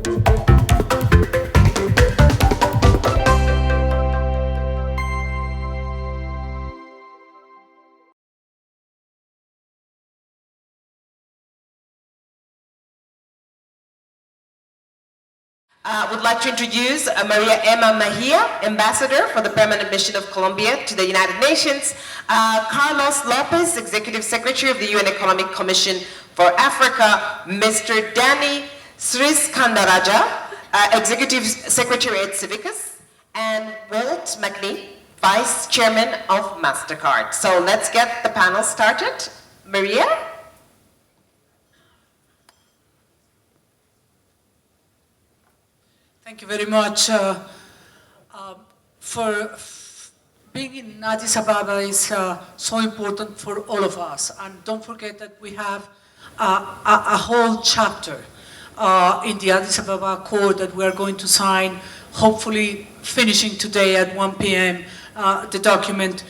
I would like to introduce Maria Emma Mejia, Ambassador for the Permanent Mission of Colombia to the United Nations, Carlos Lopez, Executive Secretary of the UN Economic Commission for Africa, Mr. Danny Sriskandaraja, Executive Secretary at Civicus, and Walt McLean, Vice Chairman of MasterCard. So let's get the panel started. Maria? Thank you very much. Being in Addis Ababa is so important for all of us. And don't forget that we have a whole chapter in the Addis Ababa Accord that we are going to sign, hopefully finishing today at 1 p.m. The document.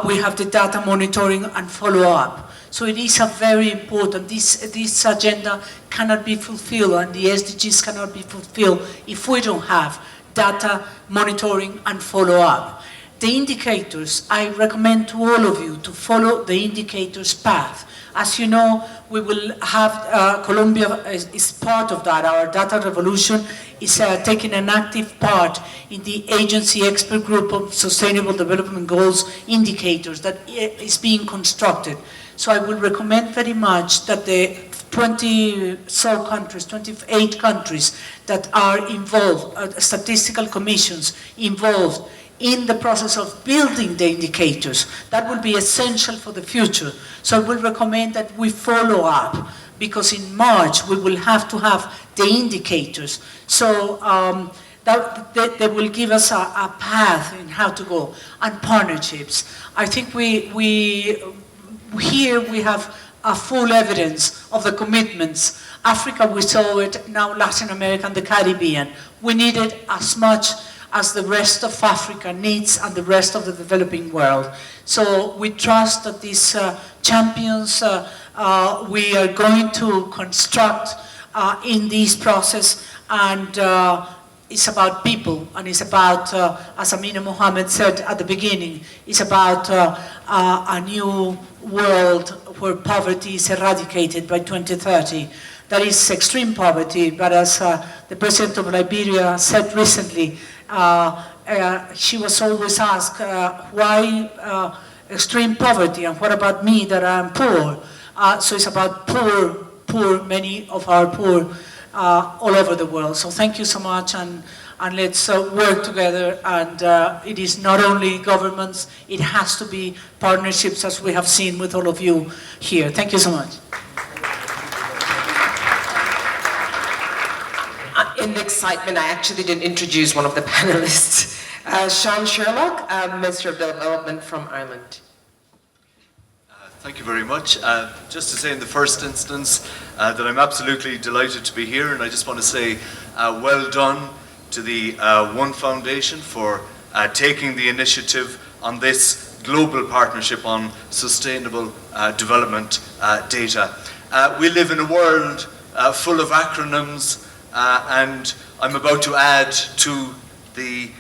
We have the data monitoring and follow-up. So it is a very important, this agenda cannot be fulfilled and the SDGs cannot be fulfilled if we don't have data monitoring and follow-up. The indicators, I recommend to all of you to follow the indicators path. As you know, we will have, Colombia is part of that. Our data revolution is taking an active part in the agency expert group of Sustainable Development Goals indicators that is being constructed. So I would recommend very much that the 28 countries that are involved, statistical commissions involved in the process of building the indicators, that will be essential for the future. So I will recommend that we follow up, because in March we will have to have the indicators. So they will give us a path in how to go. And partnerships. I think here we have a full evidence of the commitments. Africa, we saw it, now Latin America and the Caribbean. We need it as much as the rest of Africa needs and the rest of the developing world. So we trust that these champions we are going to construct in this process, and it's about people, and it's about, as Amina Mohammed said at the beginning, it's about a new world where poverty is eradicated by 2030. That is extreme poverty, but as the President of Liberia said recently, she was always asked, why extreme poverty, and what about me that I'm poor? So it's about poor, many of our poor all over the world. So thank you so much, and let's work together. And it is not only governments, it has to be partnerships, as we have seen with all of you here. Thank you so much. In the excitement, I actually didn't introduce one of the panelists. Sean Sherlock, Minister of Development from Ireland. Thank you very much. Just to say in the first instance that I'm absolutely delighted to be here, and I just want to say well done to the One Foundation for taking the initiative on this global partnership on sustainable development data. We live in a world full of acronyms, and I'm about to add to the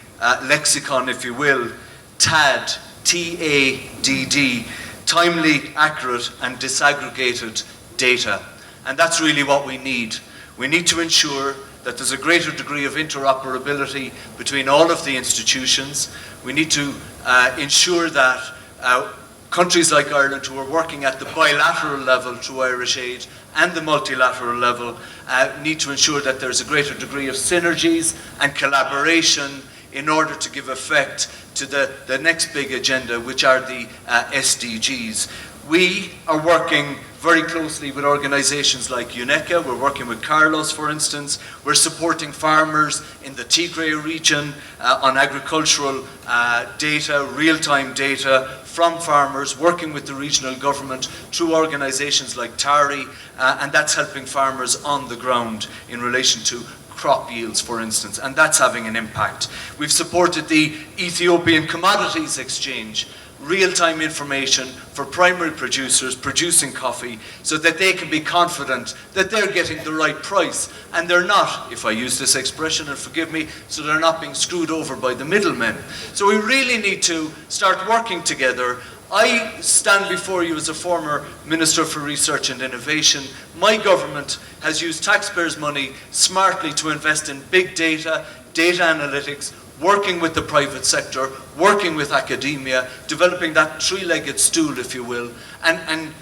lexicon, if you will, TAD, T-A-D-D, timely, accurate and disaggregated data. And that's really what we need. We need to ensure that there's a greater degree of interoperability between all of the institutions. We need to ensure that countries like Ireland, who are working at the bilateral level through Irish Aid and the multilateral level, need to ensure that there's a greater degree of synergies and collaboration in order to give effect to the next big agenda, which are the SDGs. We are working very closely with organizations like UNECA. We're working with Carlos, for instance. We're supporting farmers in the Tigray region on agricultural data, real-time data from farmers, working with the regional government through organizations like TARI, and that's helping farmers on the ground in relation to crop yields, for instance, and that's having an impact. We've supported the Ethiopian Commodities Exchange real-time information for primary producers producing coffee so that they can be confident that they're getting the right price and they're not, if I use this expression and forgive me, so they're not being screwed over by the middlemen. So we really need to start working together. I stand before you as a former Minister for Research and Innovation. My government has used taxpayers' money smartly to invest in big data, data analytics, working with the private sector, working with academia, developing that three-legged stool, if you will, and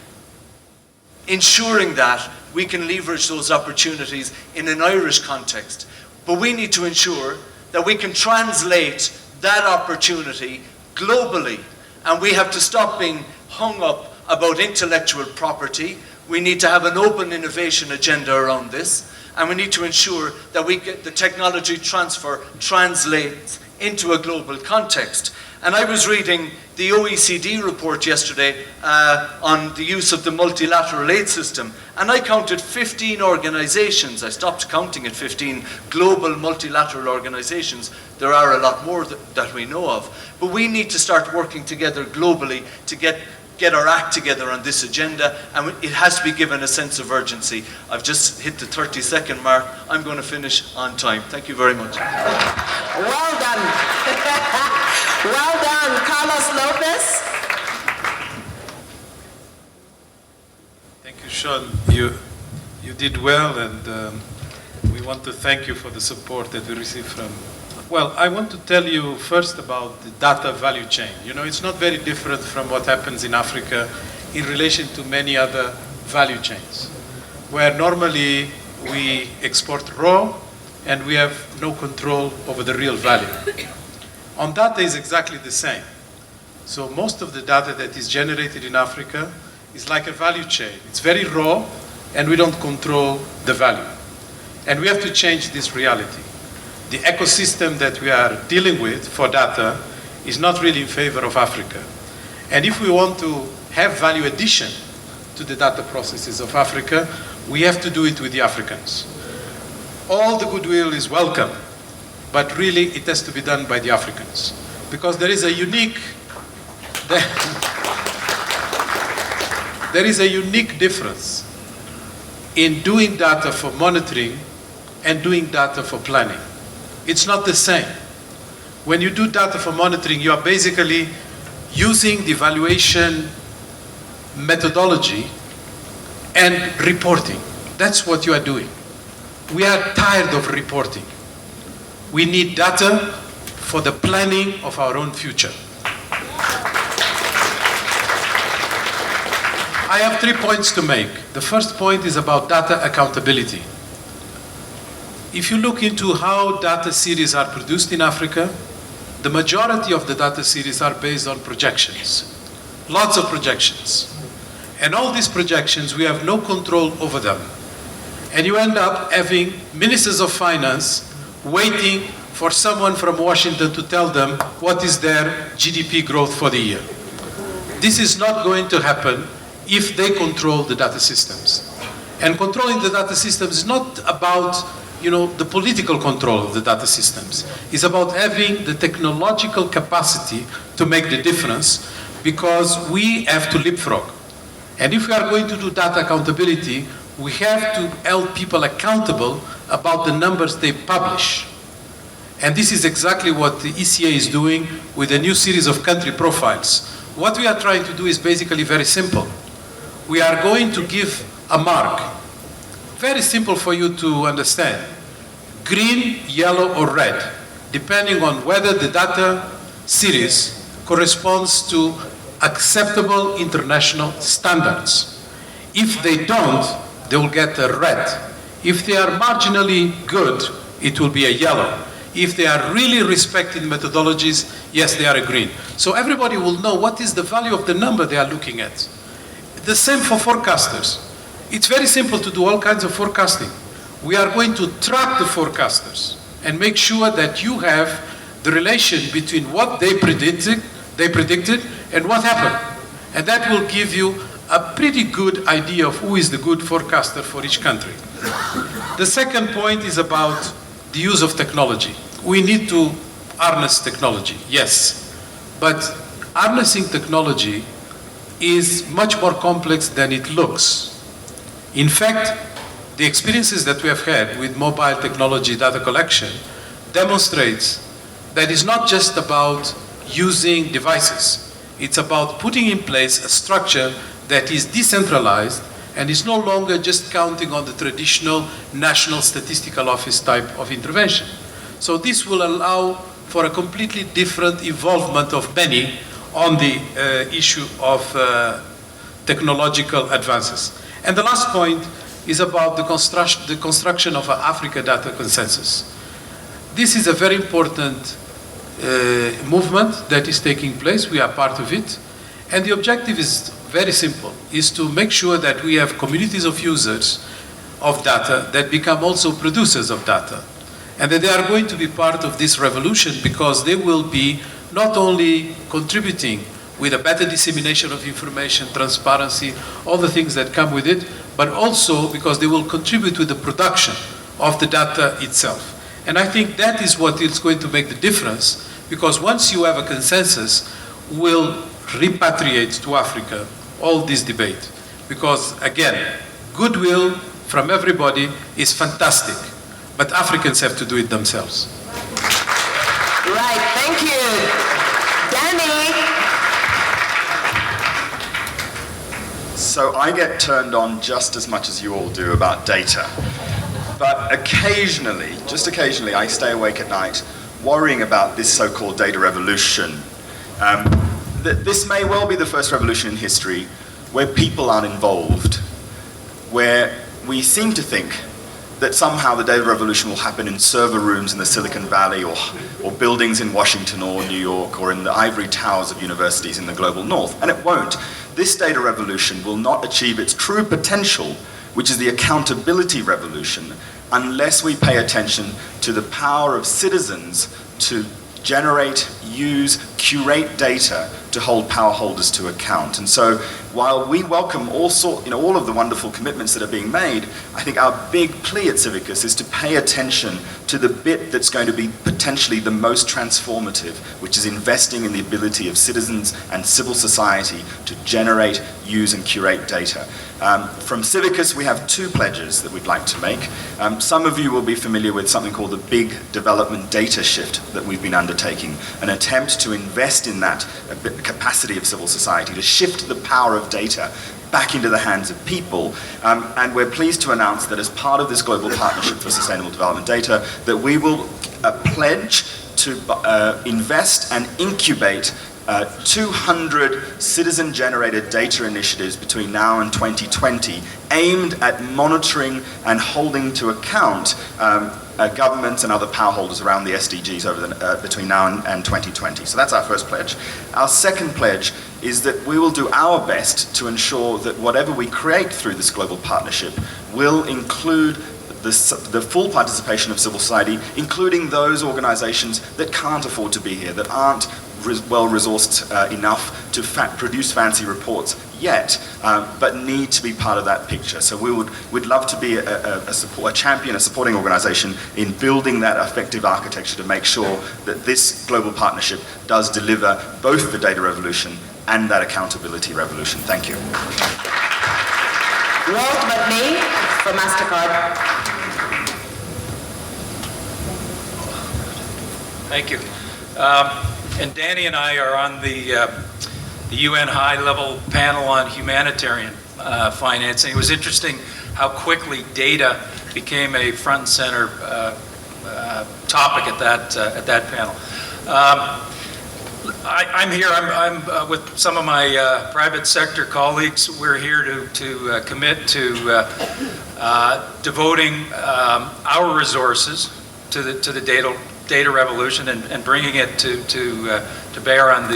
ensuring that we can leverage those opportunities in an Irish context. But we need to ensure that we can translate that opportunity globally, and we have to stop being hung up about intellectual property. We need to have an open innovation agenda around this, and we need to ensure that we get the technology transfer translates into a global context. And I was reading the OECD report yesterday on the use of the multilateral aid system, and I counted 15 organizations. I stopped counting at 15 global multilateral organizations. There are a lot more that we know of. But we need to start working together globally to get our act together on this agenda, and it has to be given a sense of urgency. I've just hit the 30-second mark. I'm going to finish on time. Thank you very much. Well done. Well done. Carlos Lopez. Thank you, Sean. You did well, and we want to thank you for the support that we received from. Well, I want to tell you first about the data value chain. You know, it's not very different from what happens in Africa in relation to many other value chains, where normally we export raw and we have no control over the real value. On data is exactly the same. So most of the data that is generated in Africa is like a value chain. It's very raw and we don't control the value. And we have to change this reality. The ecosystem that we are dealing with for data is not really in favor of Africa. And if we want to have value addition to the data processes of Africa, we have to do it with the Africans. All the goodwill is welcome, but really it has to be done by the Africans. Because there is a unique difference in doing data for monitoring and doing data for planning. It's not the same. When you do data for monitoring, you are basically using the evaluation methodology and reporting. That's what you are doing. We are tired of reporting. We need data for the planning of our own future. I have 3 points to make. The first point is about data accountability. If you look into how data series are produced in Africa, the majority of the data series are based on projections. Lots of projections. And all these projections, we have no control over them. And you end up having ministers of finance waiting for someone from Washington to tell them what is their GDP growth for the year. This is not going to happen if they control the data systems. And controlling the data systems is not about the political control of the data systems. It's about having the technological capacity to make the difference, because we have to leapfrog. And if we are going to do data accountability, we have to hold people accountable about the numbers they publish. And this is exactly what the ECA is doing with a new series of country profiles. What we are trying to do is basically very simple. We are going to give a mark. Very simple for you to understand. Green, yellow, or red, depending on whether the data series corresponds to acceptable international standards. If they don't, they will get a red. If they are marginally good, it will be a yellow. If they are really respected methodologies, yes, they are a green. So everybody will know what is the value of the number they are looking at. The same for forecasters. It's very simple to do all kinds of forecasting. We are going to track the forecasters and make sure that you have the relation between what they predicted and what happened. And that will give you a pretty good idea of who is the good forecaster for each country. The second point is about the use of technology. We need to harness technology, yes. But harnessing technology is much more complex than it looks. In fact, the experiences that we have had with mobile technology data collection demonstrates that it's not just about using devices. It's about putting in place a structure that is decentralized and is no longer just counting on the traditional National Statistical Office type of intervention. So this will allow for a completely different involvement of many on the issue of technological advances. And the last point is about the construction of an Africa data consensus. This is a very important movement that is taking place. We are part of it. And the objective is very simple, is to make sure that we have communities of users of data that become also producers of data. And that they are going to be part of this revolution because they will be not only contributing with a better dissemination of information, transparency, all the things that come with it, but also because they will contribute with the production of the data itself. And I think that is what is going to make the difference, because once you have a consensus, we'll repatriate to Africa all this debate. Because again, goodwill from everybody is fantastic, but Africans have to do it themselves. Right, thank you. Danny. So I get turned on just as much as you all do about data. But occasionally, just occasionally, I stay awake at night worrying about this so-called data revolution. This may well be the first revolution in history where people are involved, where we seem to think that somehow the data revolution will happen in server rooms in the Silicon Valley or buildings in Washington or New York or in the ivory towers of universities in the global north, and it won't. This data revolution will not achieve its true potential, which is the accountability revolution, unless we pay attention to the power of citizens to generate, use, curate data to hold power holders to account. And so while we welcome all of the wonderful commitments that are being made, I think our big plea at Civicus is to pay attention to the bit that's going to be potentially the most transformative, which is investing in the ability of citizens and civil society to generate, use, and curate data. From Civicus, we have two pledges that we'd like to make. Some of you will be familiar with something called the Big Development Data Shift that we've been undertaking, an attempt to invest in that capacity of civil society, to shift the power of data back into the hands of people. And we're pleased to announce that as part of this global partnership for sustainable development data, that we will pledge to invest and incubate 200 citizen-generated data initiatives between now and 2020, aimed at monitoring and holding to account governments and other power holders around the SDGs between now and 2020. So that's our first pledge. Our second pledge is that we will do our best to ensure that whatever we create through this global partnership will include the full participation of civil society, including those organizations that can't afford to be here, that aren't well-resourced enough to produce fancy reports yet, but need to be part of that picture. So we'd love to be a champion, a supporting organization in building that effective architecture to make sure that this global partnership does deliver both the data revolution and that accountability revolution. Thank you. Walt McNee for MasterCard. Thank you. And Danny and I are on the UN high-level panel on humanitarian financing. It was interesting how quickly data became a front and center topic at that panel. I'm here. I'm with some of my private sector colleagues. We're here to commit to devoting our resources to the data revolution and bringing it to bear on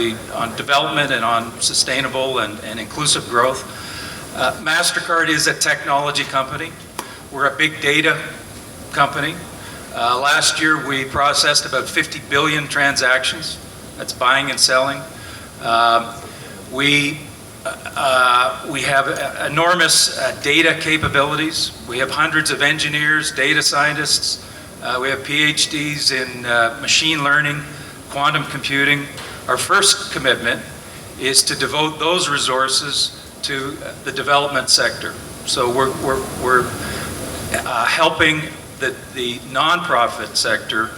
development and on sustainable and inclusive growth. MasterCard is a technology company. We're a big data company. Last year we processed about 50 billion transactions. That's buying and selling. We have enormous data capabilities. We have hundreds of engineers, data scientists. We have PhDs in machine learning, quantum computing. Our first commitment is to devote those resources to the development sector. So we're helping the nonprofit sector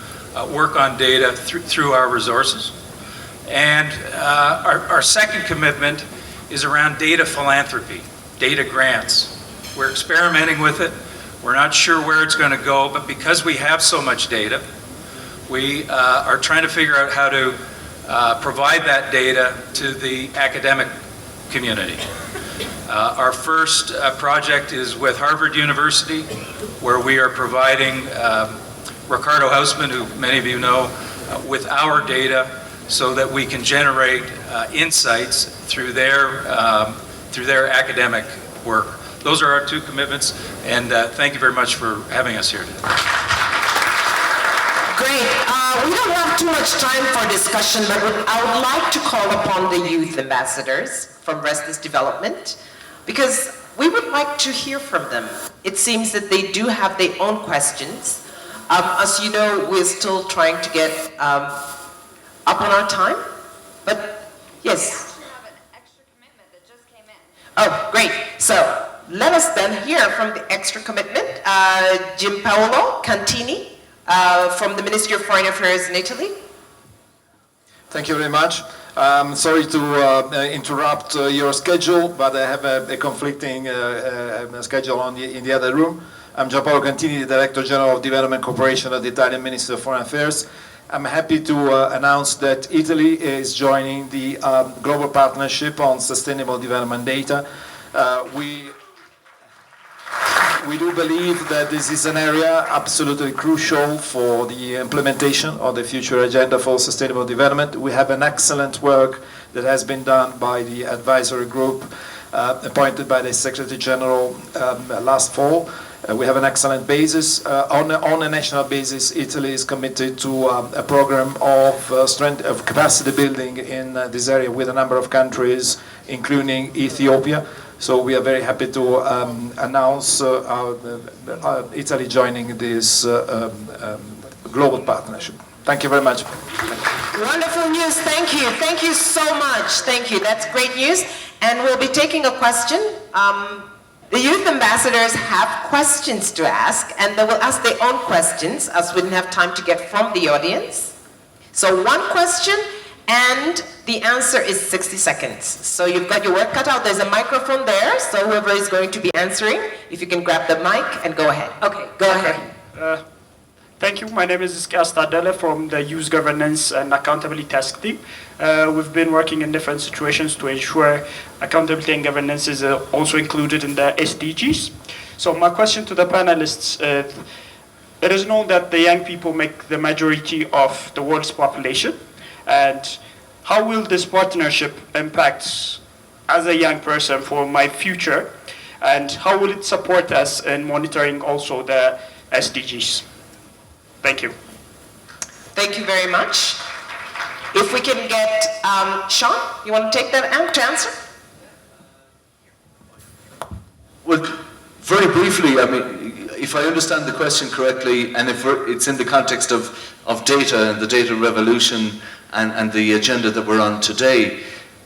work on data through our resources. And our second commitment is around data philanthropy, data grants. We're experimenting with it. We're not sure where it's going to go, but because we have so much data, we are trying to figure out how to provide that data to the academic community. Our first project is with Harvard University, where we are providing Ricardo Hausman, who many of you know, with our data so that we can generate insights through their academic work. Those are our two commitments, and thank you very much for having us here today. Great. We don't have too much time for discussion, but I would like to call upon the youth ambassadors from Restless Development, because we would like to hear from them. It seems that they do have their own questions. As you know, we're still trying to get up on our time, but yes. We have an extra commitment that just came in. Oh, great. So let us then hear from the extra commitment, Giampaolo Cantini from the Ministry of Foreign Affairs in Italy. Thank you very much. Sorry to interrupt your schedule, but I have a conflicting schedule in the other room. I'm Giampaolo Cantini, the Director General of Development Cooperation at the Italian Ministry of Foreign Affairs. I'm happy to announce that Italy is joining the Global Partnership on Sustainable Development Data. We do believe that this is an area absolutely crucial for the implementation of the future agenda for sustainable development. We have an excellent work that has been done by the advisory group appointed by the Secretary General last fall. We have an excellent basis. On a national basis, Italy is committed to a program of capacity building in this area with a number of countries, including Ethiopia. So we are very happy to announce Italy joining this global partnership. Thank you very much. Wonderful news. Thank you. Thank you so much. Thank you. That's great news. And we'll be taking a question. The youth ambassadors have questions to ask, and they will ask their own questions, as we didn't have time to get from the audience. So one question, and the answer is 60 seconds. So you've got your work cut out. There's a microphone there, so whoever is going to be answering, if you can grab the mic and go ahead. Okay, go ahead. Thank you. My name is Iskas Tadele from the Youth Governance and Accountability Task Team. We've been working in different situations to ensure accountability and governance is also included in the SDGs. So my question to the panelists, it is known that the young people make the majority of the world's population. And how will this partnership impact as a young person for my future? And how will it support us in monitoring also the SDGs? Thank you. Thank you very much. If we can get Sean, you want to take that to answer? Well, very briefly, I mean, if I understand the question correctly, and if it's in the context of data and the data revolution and the agenda that we're on today,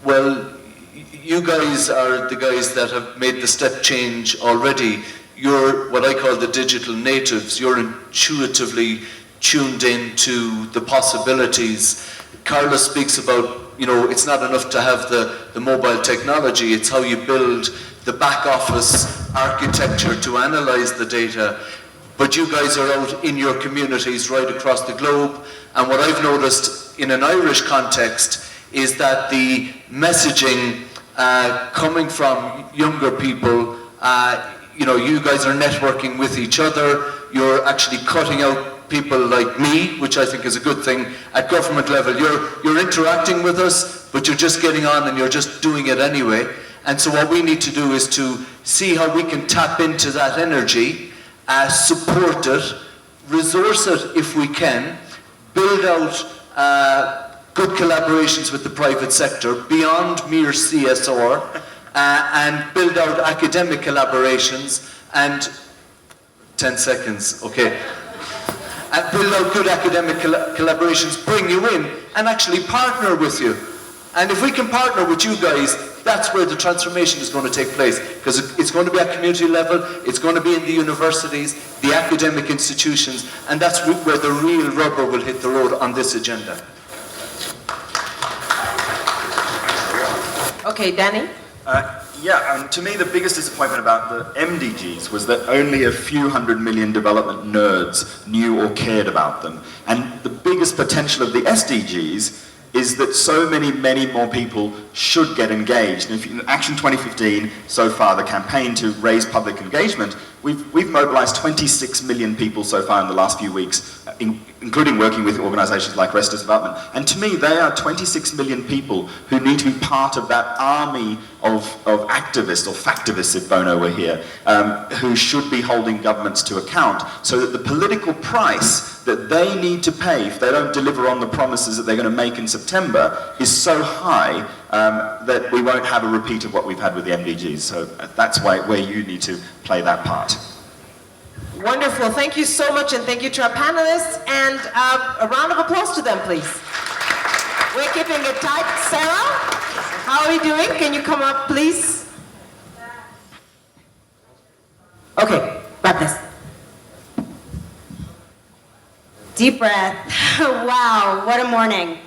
well, you guys are the guys that have made the step change already. You're what I call the digital natives. You're intuitively tuned in to the possibilities. Carlos speaks about, it's not enough to have the mobile technology, it's how you build the back office architecture to analyze the data. But you guys are out in your communities right across the globe, and what I've noticed in an Irish context is that the messaging coming from younger people, you guys are networking with each other, you're actually cutting out people like me, which I think is a good thing. At government level, you're interacting with us, but you're just getting on and you're just doing it anyway. And so what we need to do is to see how we can tap into that energy, support it, resource it if we can, build out good collaborations with the private sector beyond mere CSR, and build out academic collaborations, and 10 seconds, okay. And build out good academic collaborations, bring you in, and actually partner with you. And if we can partner with you guys, that's where the transformation is going to take place. Because it's going to be at community level, it's going to be in the universities, the academic institutions, and that's where the real rubber will hit the road on this agenda. Okay, Danny? Yeah, and to me the biggest disappointment about the MDGs was that only a few 100 million development nerds knew or cared about them. And the biggest potential of the SDGs is that so many more people should get engaged. And if in Action 2015, so far, the campaign to raise public engagement, we've mobilized 26 million people so far in the last few weeks, including working with organizations like Restless Development. And to me, they are 26 million people who need to be part of that army of activists, or factivists if Bono were here, who should be holding governments to account, so that the political price that they need to pay if they don't deliver on the promises that they're going to make in September is so high that we won't have a repeat of what we've had with the MDGs. So that's where you need to play that part. Wonderful. Thank you so much, and thank you to our panelists. And a round of applause to them, please. We're keeping it tight. Sarah, how are we doing? Can you come up, please? Okay, got this. Deep breath. Wow, what a morning.